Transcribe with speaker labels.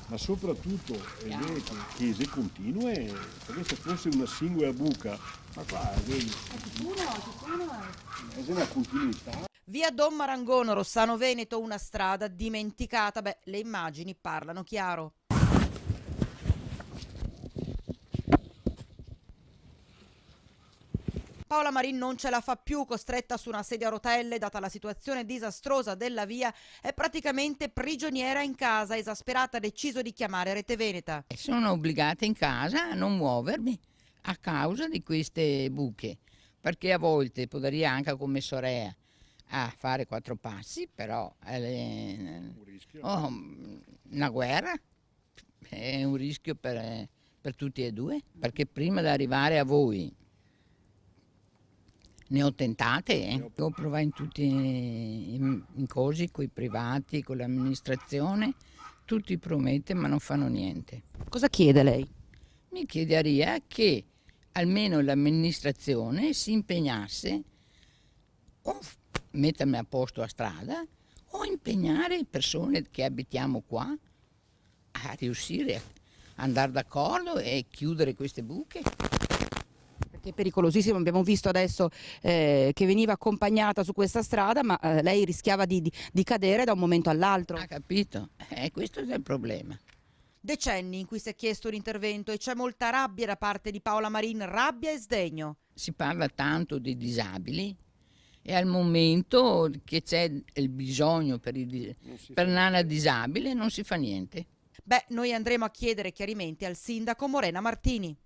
Speaker 1: ma soprattutto è vero che chiese continue, perché se fosse una singola buca, ma qua vedi, è una continuità.
Speaker 2: Via Don Marangono, Rossano Veneto, una strada dimenticata. Beh, le immagini parlano chiaro. Paola Marin non ce la fa più, costretta su una sedia a rotelle, data la situazione disastrosa della via, è praticamente prigioniera in casa. Esasperata ha deciso di chiamare Rete Veneta.
Speaker 3: Sono obbligata in casa a non muovermi a causa di queste buche, perché a volte potrei anche come Sorea a fare 4 passi, però
Speaker 1: Un rischio.
Speaker 3: una guerra è un rischio per tutti e due, perché prima di arrivare a voi ne ho tentate, Ho provato in tutti in cose, con i privati, con l'amministrazione, tutti promettono ma non fanno niente.
Speaker 2: Cosa chiede lei?
Speaker 3: Mi chiederei che almeno l'amministrazione si impegnasse o mettermi a posto a strada o impegnare persone che abitiamo qua a riuscire a andare d'accordo e chiudere queste buche.
Speaker 2: Perché è pericolosissimo, abbiamo visto adesso che veniva accompagnata su questa strada, ma lei rischiava di cadere da un momento all'altro.
Speaker 3: Ha capito? Questo è il problema.
Speaker 2: Decenni in cui si è chiesto un intervento e c'è molta rabbia da parte di Paola Marin, rabbia e sdegno.
Speaker 3: Si parla tanto di disabili e al momento che c'è il bisogno per nana disabile non si fa niente.
Speaker 2: Beh, noi andremo a chiedere chiarimenti al sindaco Morena Martini.